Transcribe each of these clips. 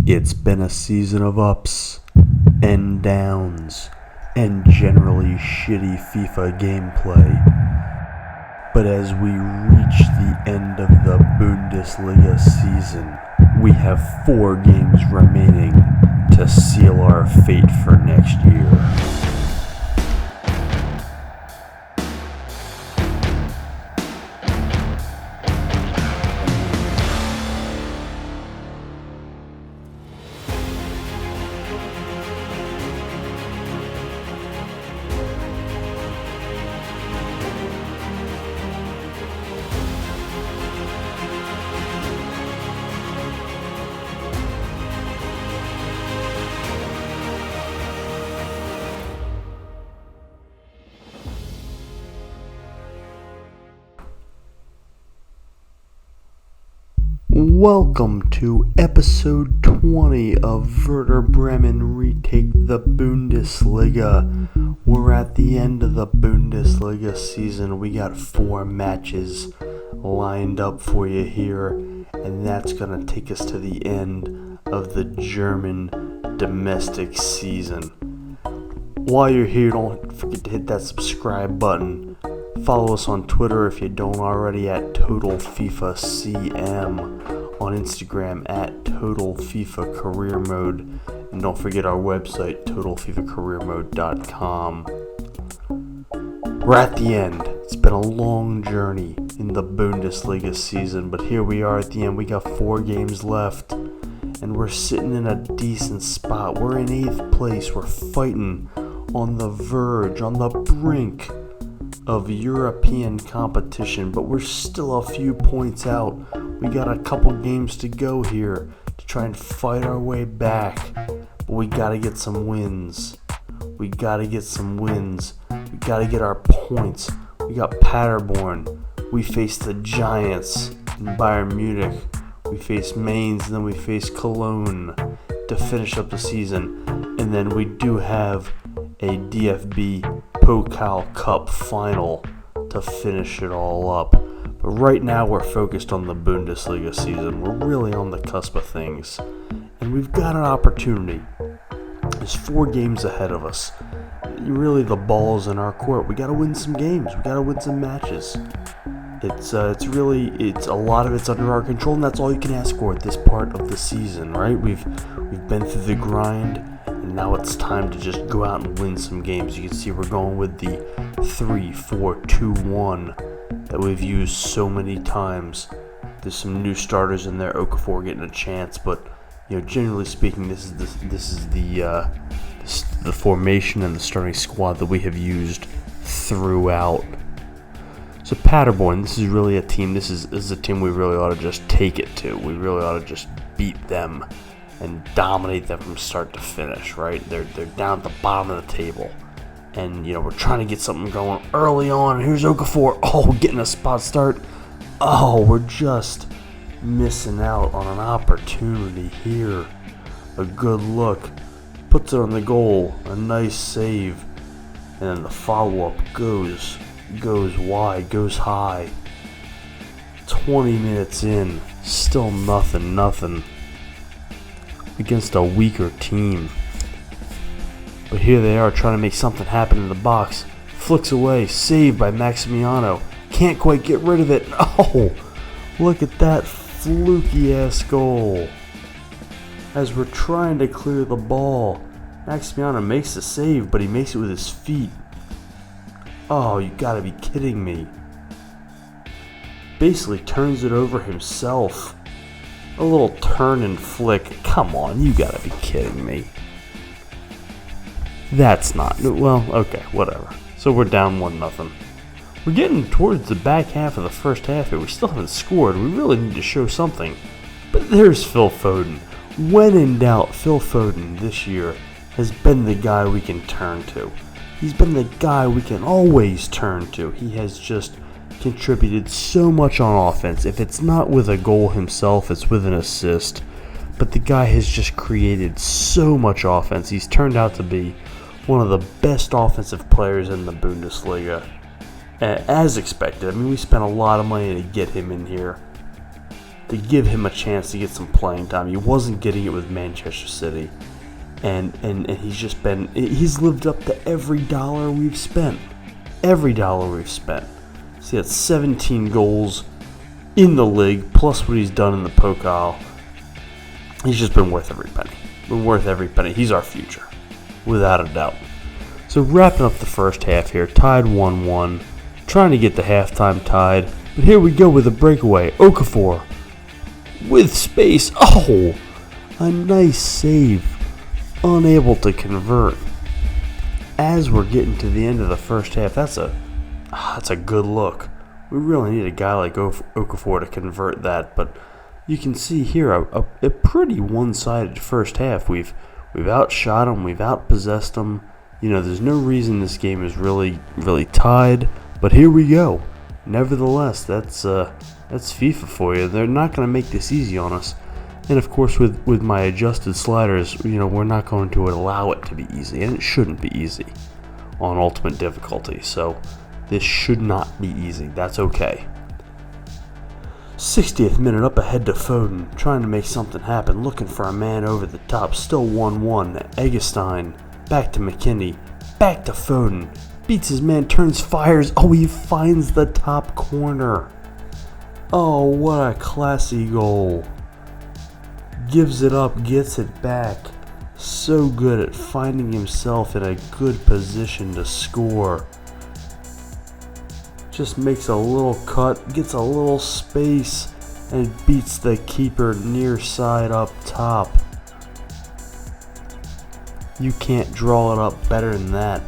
It's been a season of ups and downs and generally shitty FIFA gameplay. But as we reach the end of the Bundesliga season, we have 4 games remaining to seal our fate for next year. Welcome to episode 20 of Werder Bremen Retake the Bundesliga. We're at the end of the Bundesliga season. We got 4 matches lined up for you here, and that's going to take us to the end of the German domestic season. While you're here, don't forget to hit that subscribe button. Follow us on Twitter if you don't already at TotalFIFACM. On Instagram at Total FIFA Career Mode, and don't forget our website totalfifacareermode.com. We're at the end. It's been a long journey in the Bundesliga season, but here we are at the end. We got 4 games left, and we're sitting in a decent spot. We're in 8th place. We're fighting on the verge, on the brink of European competition, but we're still a few points out. We got a couple games to go here to try and fight our way back, but we gotta get some wins. We gotta get our points. We got Paderborn. We face the Giants in Bayern Munich. We face Mainz, and then we face Cologne to finish up the season. And then we do have a DFB Pokal Cup final to finish it all up. But right now we're focused on the Bundesliga season. We're really on the cusp of things. And we've got an opportunity. There's 4 games ahead of us. Really, the ball's in our court. We got to win some games. We got to win some matches. It's a lot of it's under our control, and that's all you can ask for at this part of the season, right? We've been through the grind, and now it's time to just go out and win some games. You can see we're going with the 3-4-2-1 that we've used so many times. There's some new starters in there. Okafor getting a chance, but generally speaking, this is the formation and the starting squad that we have used throughout. So Paderborn, this is really a team. This is a team we really ought to just take it to. We really ought to just beat them and dominate them from start to finish. Right? They're down at the bottom of the table. And, we're trying to get something going early on. Here's Okafor. Oh, getting a spot start. Oh, we're just missing out on an opportunity here. A good look. Puts it on the goal. A nice save. And then the follow-up goes wide, goes high. 20 minutes in. Still nothing. Against a weaker team. But here they are trying to make something happen in the box. Flicks away, saved by Maximiano. Can't quite get rid of it. Oh, look at that fluky ass goal. As we're trying to clear the ball, Maximiano makes the save, but he makes it with his feet. Oh, you gotta be kidding me. Basically turns it over himself. A little turn and flick. Come on, you gotta be kidding me. That's not... Well, okay, whatever. So we're down 1-0. We're getting towards the back half of the first half here. We still haven't scored. We really need to show something. But there's Phil Foden. When in doubt, Phil Foden this year has been the guy we can turn to. He's been the guy we can always turn to. He has just contributed so much on offense. If it's not with a goal himself, it's with an assist. But the guy has just created so much offense. He's turned out to be one of the best offensive players in the Bundesliga. As expected. I mean, we spent a lot of money to get him in here. to give him a chance to get some playing time. He wasn't getting it with Manchester City. And he's lived up to every dollar we've spent. Every dollar we've spent. So he had 17 goals in the league, plus what he's done in the Pokal. He's just been worth every penny. He's our future, without a doubt. So wrapping up the first half here, tied 1-1. Trying to get the halftime tied. But here we go with a breakaway. Okafor with space. Oh, a nice save. Unable to convert. As we're getting to the end of the first half, that's a good look. We really need a guy like Okafor to convert that, but you can see here a pretty one-sided first half. We've outshot them, we've outpossessed them. There's no reason this game is really tied, but here we go. Nevertheless, that's FIFA for you. They're not going to make this easy on us. And of course, with my adjusted sliders, we're not going to allow it to be easy, and it shouldn't be easy on ultimate difficulty. So this should not be easy. That's okay. 60th minute, up ahead to Foden, trying to make something happen, looking for a man over the top. Still 1-1. Eggestein, back to McKinney, back to Foden, beats his man, turns, fires. Oh, he finds the top corner. Oh, what a classy goal. Gives it up, gets it back. So good at finding himself in a good position to score. Just makes a little cut, gets a little space, and beats the keeper near side up top. You can't draw it up better than that.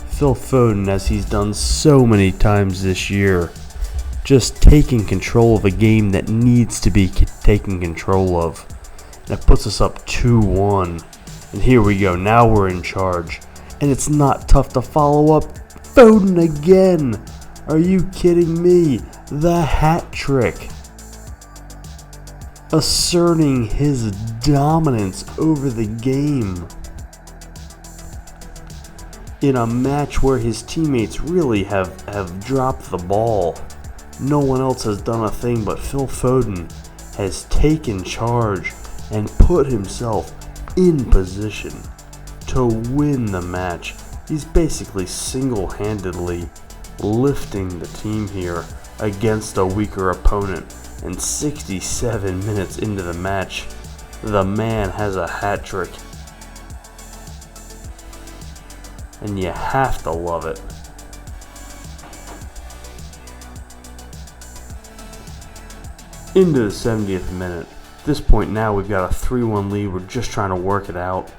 Phil Foden, as he's done so many times this year, just taking control of a game that needs to be taken control of. And it puts us up 2-1. And here we go. Now we're in charge. And it's not tough to follow up. Foden again. Are you kidding me? The hat trick. Asserting his dominance over the game. In a match where his teammates really have dropped the ball. No one else has done a thing, but Phil Foden has taken charge and put himself in position to win the match. He's basically single-handedly lifting the team here against a weaker opponent. And 67 minutes into the match, the man has a hat trick. And you have to love it. Into the 70th minute. At this point now we've got a 3-1 lead. We're just trying to work it out.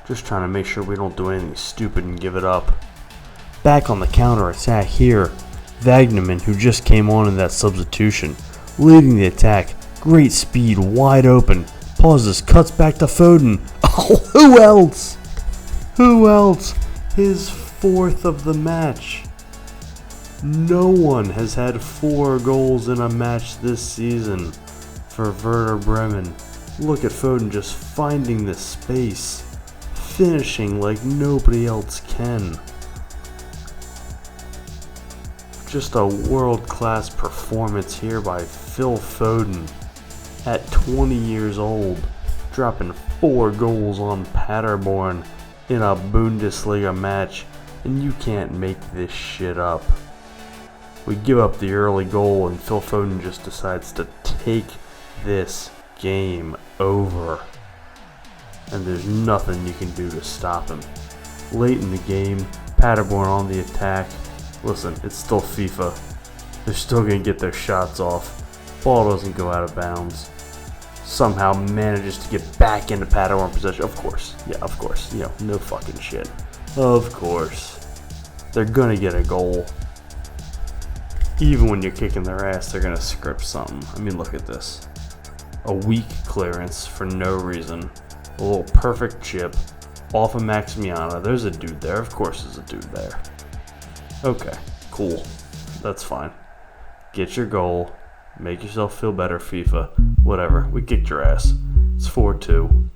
Just trying to make sure we don't do anything stupid and give it up. Back on the counter attack here. Wagnerman, who just came on in that substitution, leading the attack. Great speed, wide open. Pauses, cuts back to Foden. Oh, who else? Who else? His fourth of the match. No one has had 4 goals in a match this season for Werder Bremen. Look at Foden just finding the space, finishing like nobody else can. Just a world-class performance here by Phil Foden at 20 years old, dropping 4 goals on Paderborn in a Bundesliga match, and you can't make this shit up. We give up the early goal, and Phil Foden just decides to take this game over. And there's nothing you can do to stop him. Late in the game, Paderborn on the attack. Listen, it's still FIFA. They're still going to get their shots off. Ball doesn't go out of bounds. Somehow manages to get back into Paderborn possession. Of course. Yeah, of course. No fucking shit. Of course. They're going to get a goal. Even when you're kicking their ass, they're going to script something. I mean, look at this. A weak clearance for no reason. A little perfect chip off of Maximiano. There's a dude there. Of course there's a dude there. Okay, cool. That's fine. Get your goal. Make yourself feel better, FIFA. Whatever. We kicked your ass. It's 4-2.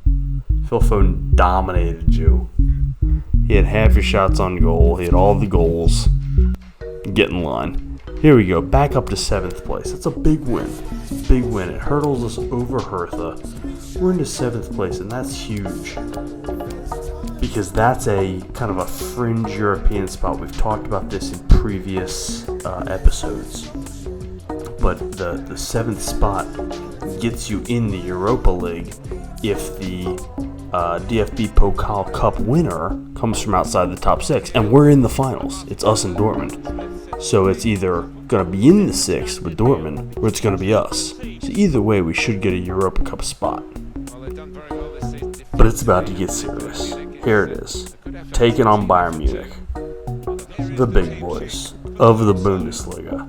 Phil Foden dominated you. He had half your shots on goal. He had all the goals. Get in line. Here we go. Back up to 7th place. That's a big win. big win. It hurdles us over Hertha. We're into 7th place, and that's huge. Because that's a kind of a fringe European spot. We've talked about this in previous episodes. But the 7th spot gets you in the Europa League if the DFB Pokal Cup winner comes from outside the top 6. And we're in the finals. It's us and Dortmund. So it's either going to be in the 6th with Dortmund, or it's going to be us. So either way, we should get a Europa Cup spot. But it's about to get serious. Here it is. Taking on Bayern Munich. The big boys of the Bundesliga.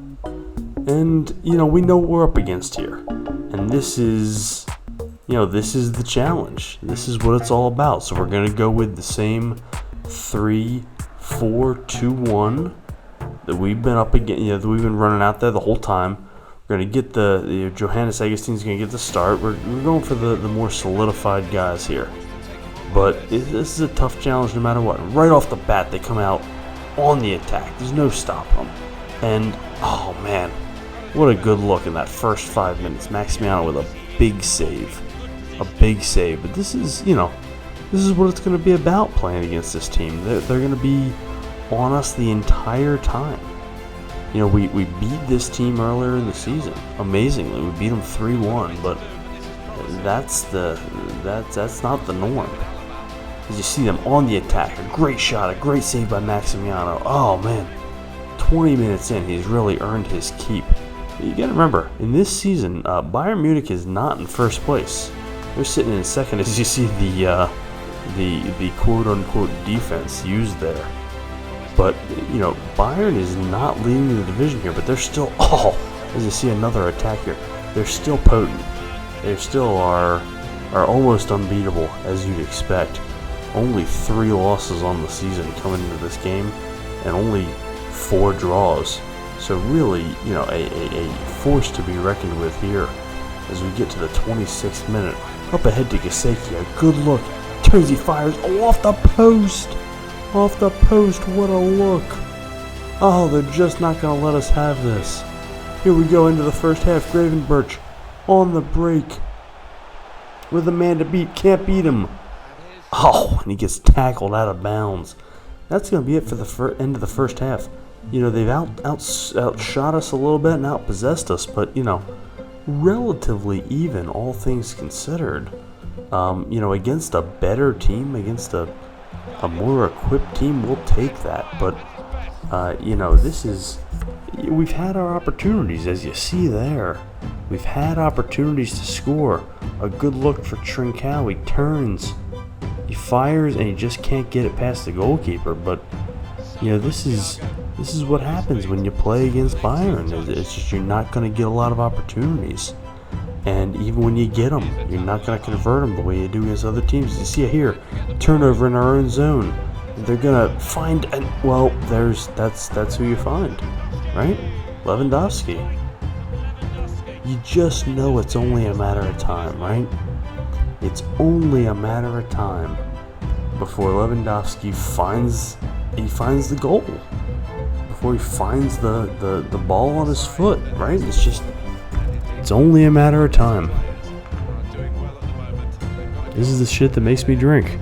And, we know what we're up against here. And this is the challenge. This is what it's all about. So we're going to go with the same 3-4-2-1 that we've been up against, that we've been running out there the whole time. We're going to get the Johannes Augustin's going to get the start. We're going for the more solidified guys here. But this is a tough challenge no matter what. Right off the bat, they come out on the attack. There's no stopping them. And, oh man, what a good look in that first 5 minutes. Maximiano with a big save. A big save. But this is what it's going to be about playing against this team. They're going to be on us the entire time. We beat this team earlier in the season. Amazingly, we beat them 3-1, but that's not the norm. As you see them on the attack, a great shot, a great save by Maximiano. Oh man, 20 minutes in, he's really earned his keep. You gotta remember, in this season, Bayern Munich is not in first place. They're sitting in second, as you see the quote-unquote defense used there. But Bayern is not leading the division here, but they're still, as you see another attack here, they're still potent. They still are almost unbeatable, as you'd expect. Only 3 losses on the season coming into this game, and only 4 draws. So really, a force to be reckoned with here as we get to the 26th minute. Up ahead to Gesicki, a good look. Turns, he fires off the post. Off the post, what a look. Oh, they're just not going to let us have this. Here we go into the first half. Gravenberch on the break. With a man to beat, can't beat him. Oh, and he gets tackled out of bounds. That's going to be it for the end of the first half. They've outshot us a little bit and outpossessed us, but, relatively even, all things considered. Against a better team, against a more equipped team, we'll take that. But, we've had our opportunities, as you see there. We've had opportunities to score. A good look for Trincao. He turns. He fires, and he just can't get it past the goalkeeper. But, this is what happens when you play against Bayern. It's just you're not going to get a lot of opportunities. And even when you get them, you're not going to convert them the way you do against other teams. You see it here. Turnover in our own zone. They're going to find, that's who you find, right? Lewandowski. You just know it's only a matter of time, right? It's only a matter of time before Lewandowski finds the goal. Before he finds the ball on his foot, right? It's only a matter of time. This is the shit that makes me drink.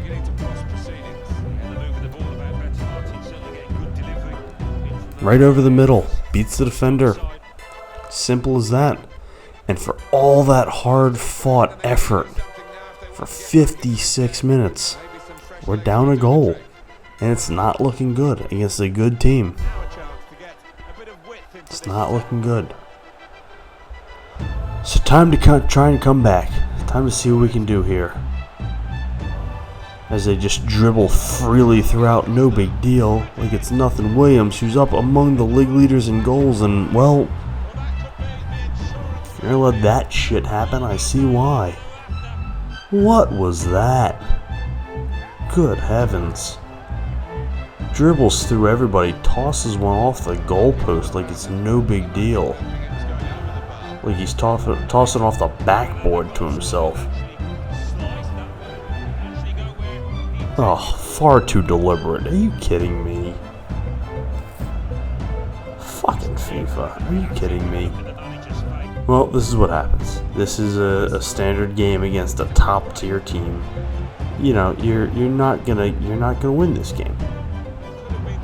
Right over the middle, beats the defender. Simple as that. And for all that hard-fought effort, for 56 minutes, we're down a goal. And it's not looking good against a good team. It's not looking good. So time to try and come back. Time to see what we can do here. As they just dribble freely throughout, no big deal. Like it's nothing. Williams, who's up among the league leaders in goals, and well, if you're gonna let that shit happen, I see why. What was that? Good heavens. Dribbles through everybody, tosses one off the goalpost like it's no big deal. Like he's tossing off the backboard to himself. Oh, far too deliberate. Are you kidding me? Fucking FIFA. Are you kidding me? Well, this is what happens. This is a standard game against a top tier team. You know, you're not gonna win this game.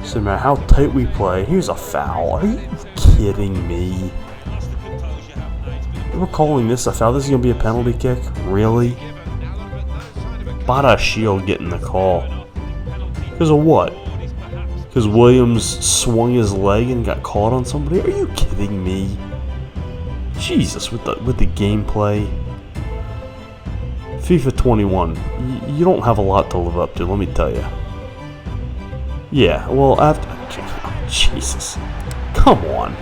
So no matter how tight we play, here's a foul. Are you kidding me? We're calling this a foul. This is gonna be a penalty kick. Really? Bada Shield getting the call. Because of what? Because Williams swung his leg and got caught on somebody? Are you kidding me? Jesus, with the gameplay. FIFA 21, you don't have a lot to live up to, let me tell you. Yeah, well, after... Oh, Jesus. Come on.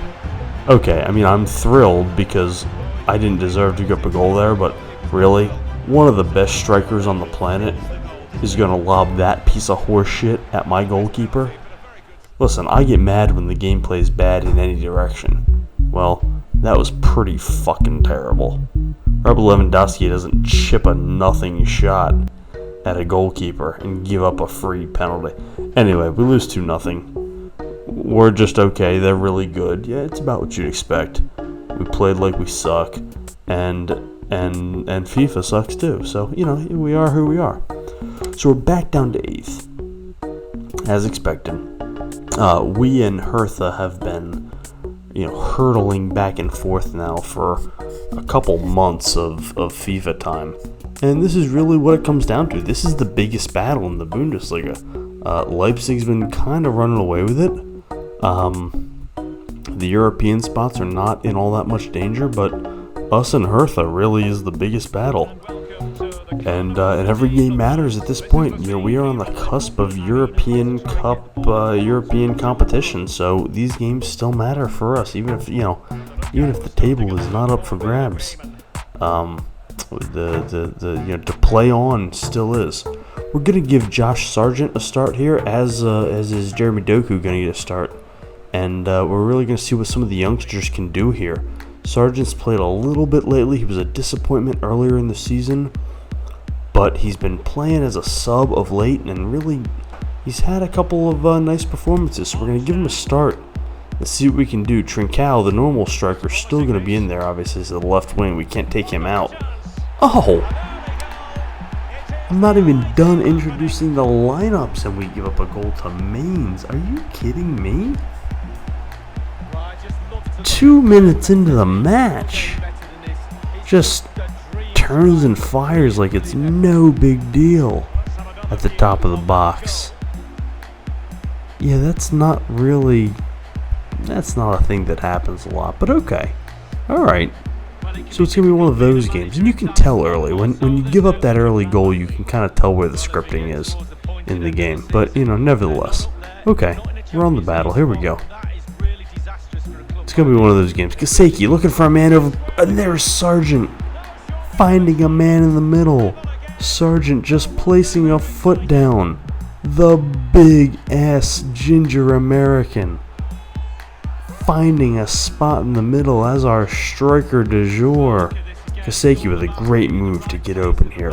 Okay, I mean, I'm thrilled because I didn't deserve to give up a goal there, but really, one of the best strikers on the planet is going to lob that piece of horse shit at my goalkeeper? Listen, I get mad when the gameplay is bad in any direction. Well, that was pretty fucking terrible. Robert Lewandowski doesn't chip a nothing shot at a goalkeeper and give up a free penalty. Anyway, we lose 2-0. We're just okay. They're really good. Yeah, it's about what you'd expect. We played like we suck, and FIFA sucks too. So, you know, we are who we are. So we're back down to 8th, as expected. We and Hertha have been, you know, hurtling back and forth now for a couple months of FIFA time. And this is really what it comes down to. This is the biggest battle in the Bundesliga. Leipzig's been kind of running away with it. The European spots are not in all that much danger, but us and Hertha really is the biggest battle. And every game matters at this point. You know, we are on the cusp of European Cup, European competition. So these games still matter for us, even if the table is not up for grabs. To play on still is. We're gonna give Josh Sargent a start here, as is Jeremy Doku gonna get a start, and we're really gonna see what some of the youngsters can do here. Sargent's played a little bit lately. He was a disappointment earlier in the season, but he's been playing as a sub of late, and really, he's had a couple of nice performances. So we're gonna give him a start. Let's see what we can do. Trincao, the normal striker, is still going to be in there, obviously, as the left wing. We can't take him out. Oh! I'm not even done introducing the lineups, and we give up a goal to Mainz. Are you kidding me? 2 minutes into the match. Just turns and fires like it's no big deal at the top of the box. Yeah, that's not a thing that happens a lot, but okay. Alright. So it's going to be one of those games. And you can tell early. When you give up that early goal, you can kind of tell where the scripting is in the game. But, you know, nevertheless. Okay. We're on the battle. Here we go. It's going to be one of those games. Kaseki looking for a man over. And there's Sargent. Finding a man in the middle. Sargent just placing a foot down. The big-ass ginger American. Finding a spot in the middle as our striker du jour. Kaseki with a great move to get open here.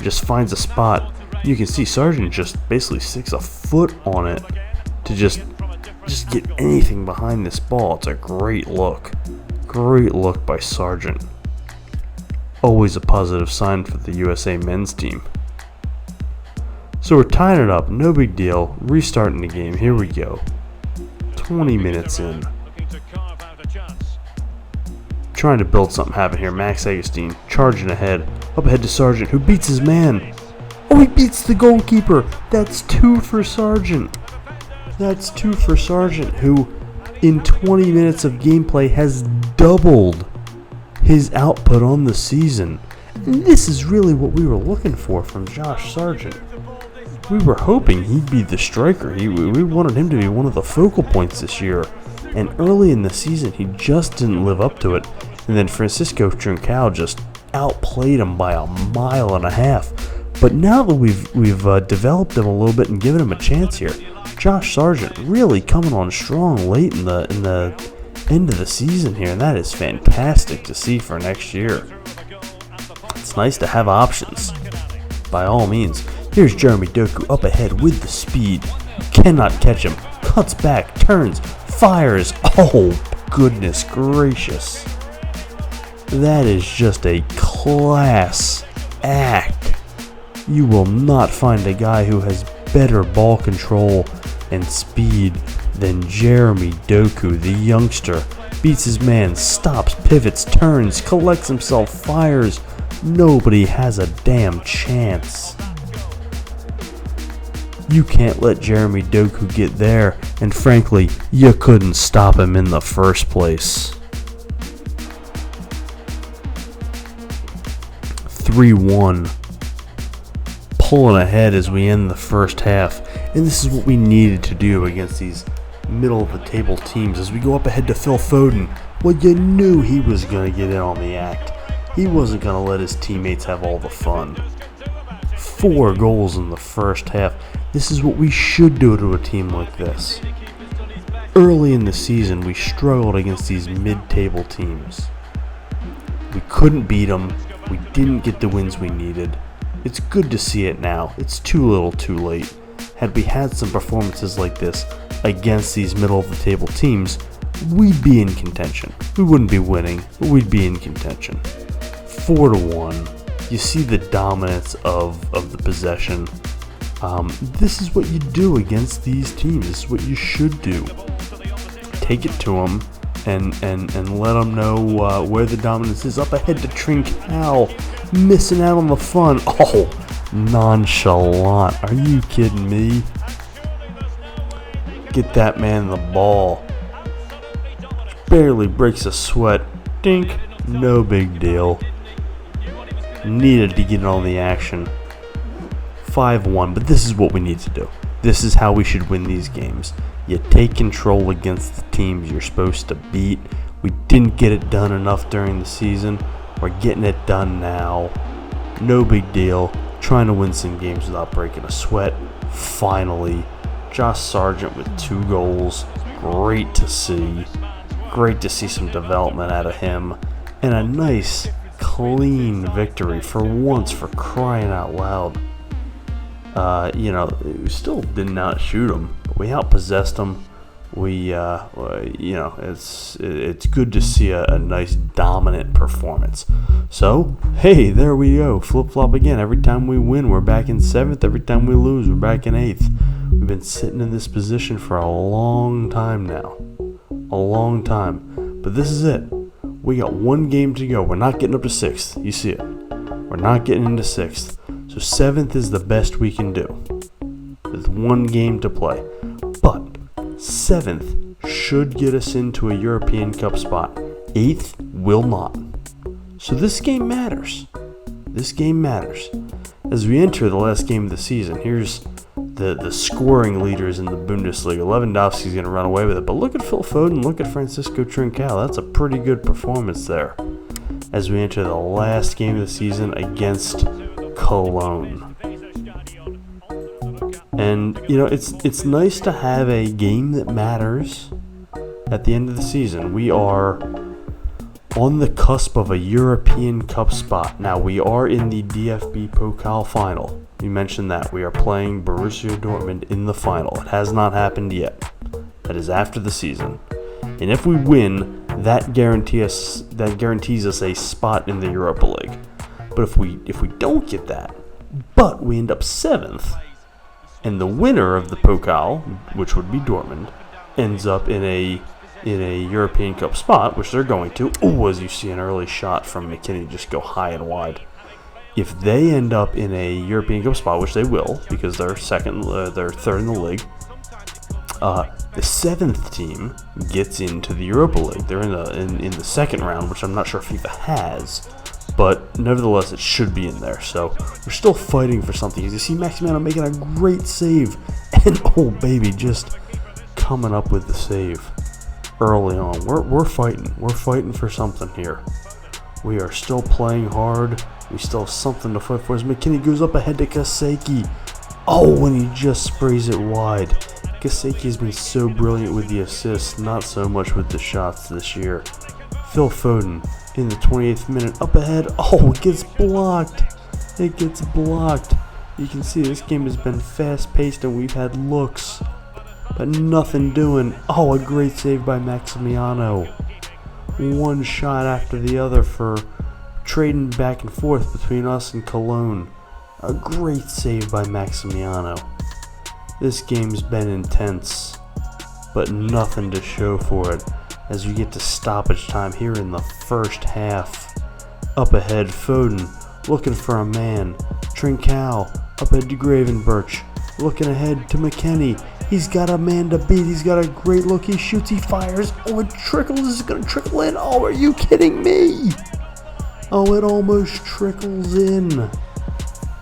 Just finds a spot. You can see Sargent just basically sticks a foot on it to just get anything behind this ball. It's a great look. Great look by Sargent. Always a positive sign for the USA men's team. So we're tying it up. No big deal. Restarting the game. Here we go. 20 minutes in. Trying to build something happen here. Max Agustin charging ahead. Up ahead to Sargent, who beats his man. Oh, he beats the goalkeeper. That's 2 for Sargent. That's 2 for Sargent, who in 20 minutes of gameplay has doubled his output on the season. And this is really what we were looking for from Josh Sargent. We were hoping he'd be the striker. We wanted him to be one of the focal points this year. And early in the season, he just didn't live up to it. And then Francisco Trincao just outplayed him by 1.5 miles. But now that we've developed him a little bit and given him a chance here, Josh Sargent really coming on strong late in the end of the season here, and that is fantastic to see for next year. It's nice to have options, by all means. Here's Jeremy Doku up ahead with the speed. You cannot catch him. Cuts back, turns, fires. Oh, goodness gracious. That is just a class act. You will not find a guy who has better ball control and speed than Jeremy Doku, the youngster. Beats his man, stops, pivots, turns, collects himself, fires. Nobody has a damn chance. You can't let Jeremy Doku get there, and frankly, you couldn't stop him in the first place. 3-1. Pulling ahead as we end the first half, and this is what we needed to do against these middle of the table teams as we go up ahead to Phil Foden. Well, you knew he was going to get in on the act. He wasn't going to let his teammates have all the fun. 4 goals in the first half. This is what we should do to a team like this. Early in the season, we struggled against these mid-table teams. We couldn't beat them. We didn't get the wins we needed. It's good to see it now. It's too little too late. Had we had some performances like this against these middle-of-the-table teams, we'd be in contention. We wouldn't be winning, but we'd be in contention. 4-1. You see the dominance of the possession. This is what you do against these teams. This is what you should do. Take it to them and let them know where the dominance is. Up ahead to Trincao, missing out on the fun. Oh, nonchalant. Are you kidding me? Get that man the ball. Barely breaks a sweat. Dink. No big deal. Needed to get on the action. 5-1, but this is what we need to do. This is how we should win these games. You take control against the teams you're supposed to beat. We didn't get it done enough during the season. We're getting it done now. No big deal. Trying to win some games without breaking a sweat. Finally. Josh Sargent with 2 goals. Great to see. Great to see some development out of him. And a nice, clean victory for once, for crying out loud. We still did not shoot them, but we outpossessed them. It's good to see a nice dominant performance. So, hey, there we go. Flip-flop again. Every time we win, we're back in 7th. Every time we lose, we're back in 8th. We've been sitting in this position for a long time now. A long time. But this is it. We got 1 game to go. We're not getting up to 6th. You see it. We're not getting into 6th. So 7th is the best we can do. With 1 game to play. But 7th should get us into a European Cup spot. 8th will not. So this game matters. This game matters. As we enter the last game of the season, here's the scoring leaders in the Bundesliga. Lewandowski's going to run away with it. But look at Phil Foden. Look at Francisco Trincao. That's a pretty good performance there. As we enter the last game of the season against Cologne. And, it's nice to have a game that matters at the end of the season. We are on the cusp of a European Cup spot. Now, we are in the DFB Pokal final. We mentioned that. We are playing Borussia Dortmund in the final. It has not happened yet. That is after the season. And if we win, that guarantees us a spot in the Europa League. But if we don't get that, but we end up 7th, and the winner of the Pokal, which would be Dortmund, ends up in a European Cup spot, which they're going to. Oh, as you see an early shot from McKinney just go high and wide. If they end up in a European Cup spot, which they will, because they're third in the league, the 7th team gets into the Europa League. They're in the second round, which I'm not sure if FIFA has, but nevertheless, it should be in there. So we're still fighting for something. You see Maximiano making a great save, and oh baby, just coming up with the save early on. We're fighting. We're fighting for something here. We are still playing hard. We still have something to fight for. As McKinney goes up ahead to Kaseki. Oh, and he just sprays it wide. Kaseki has been so brilliant with the assists, not so much with the shots this year. Phil Foden in the 28th minute, up ahead. Oh, it gets blocked. It gets blocked. You can see this game has been fast-paced and we've had looks, but nothing doing. Oh, a great save by Maximiano. one shot after the other for trading back and forth between us and Cologne. A great save by Maximiano. This game's been intense, but nothing to show for it as we get to stoppage time here in the first half. Up ahead, Foden looking for a man. Trincao up ahead to Gravenberch, looking ahead to McKennie. He's got a man to beat. He's got a great look. He shoots, he fires. Oh, it trickles. This is going to trickle in. Oh, are you kidding me? Oh, it almost trickles in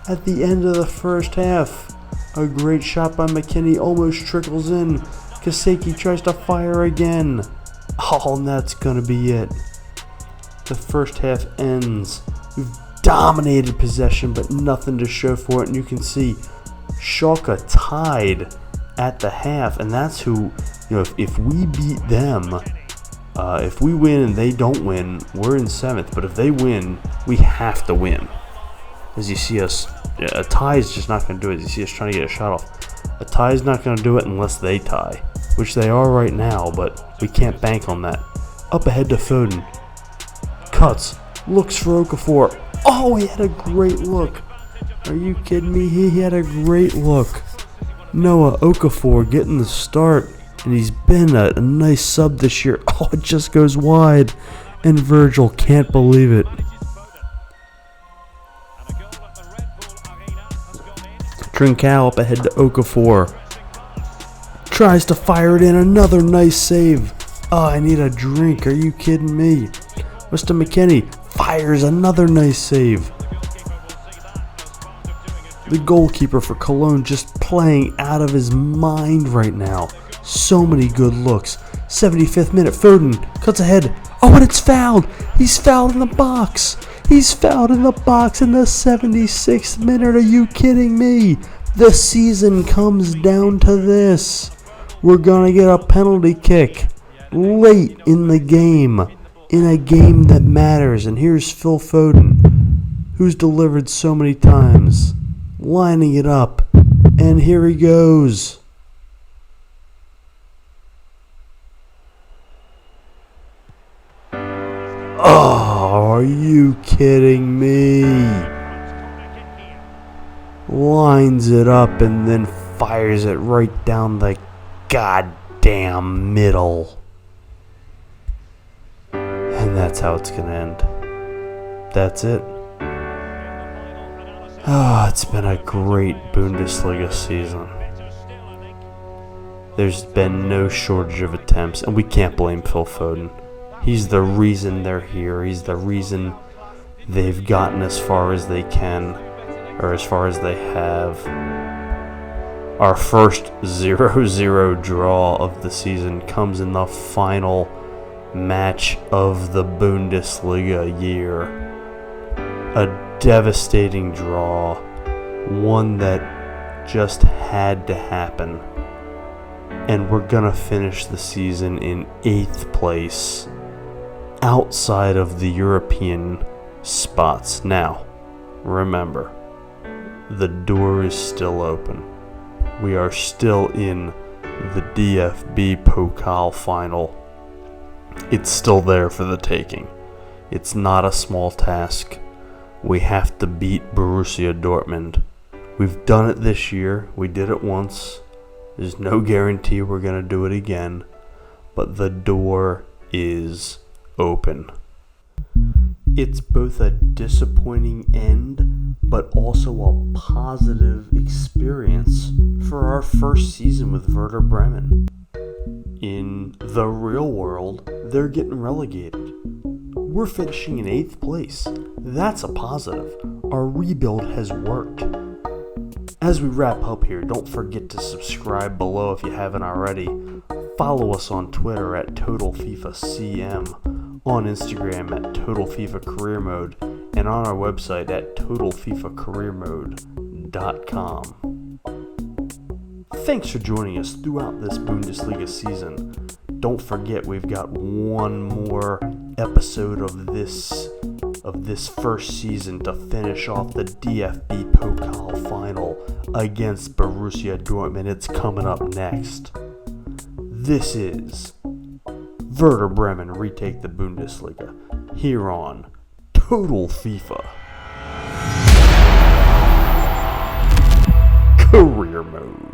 at the end of the first half. A great shot by McKennie almost trickles in. Kaseki tries to fire again. Oh, and that's going to be it. The first half ends. We've dominated possession, but nothing to show for it. And you can see Schalke tied at the half, and that's who, if we beat them, if we win and they don't win, we're in 7th. But if they win, we have to win. As you see us, a tie is just not going to do it. You see us trying to get a shot off. A tie is not going to do it unless they tie, which they are right now, but we can't bank on that. Up ahead to Foden. Cuts. Looks for Okafor. Oh, he had a great look. Are you kidding me? He had a great look. Noah Okafor getting the start, and he's been a nice sub this year. Oh, it just goes wide, and Virgil can't believe it. Trincao up ahead to Okafor. Tries to fire it in. Another nice save. Oh, I need a drink. Are you kidding me? Mr. McKennie fires another nice save. The goalkeeper for Cologne just playing out of his mind right now. So many good looks. 75th minute, Foden cuts ahead. Oh, and it's fouled. He's fouled in the box. He's fouled in the box in the 76th minute. Are you kidding me? The season comes down to this. We're going to get a penalty kick late in the game, in a game that matters. And here's Phil Foden, who's delivered so many times, lining it up. And here he goes. Oh, are you kidding me? Lines it up and then fires it right down the goddamn middle. And that's how it's going to end. That's it. Oh, it's been a great Bundesliga season. There's been no shortage of attempts, and we can't blame Phil Foden. He's the reason they're here. He's the reason they've gotten as far as they can, or as far as they have. Our first 0-0 draw of the season comes in the final match of the Bundesliga year. A devastating draw, one that just had to happen. And we're gonna finish the season in 8th place, outside of the European spots. Now, remember, the door is still open. We are still in the DFB Pokal final. It's still there for the taking. It's not a small task. We have to beat Borussia Dortmund. We've done it this year. We did it once. There's no guarantee we're going to do it again. But the door is open. It's both a disappointing end, but also a positive experience for our first season with Werder Bremen. In the real world, they're getting relegated. We're finishing in 8th place. That's a positive. Our rebuild has worked. As we wrap up here, don't forget to subscribe below if you haven't already. Follow us on Twitter at TotalFIFACM, on Instagram at TotalFIFACareerMode, and on our website at TotalFIFACareerMode.com. Thanks for joining us throughout this Bundesliga season. Don't forget we've got one more episode of this first season to finish off the DFB Pokal final against Borussia Dortmund. It's coming up next. This is Werder Bremen retake the Bundesliga here on Total FIFA Career Mode.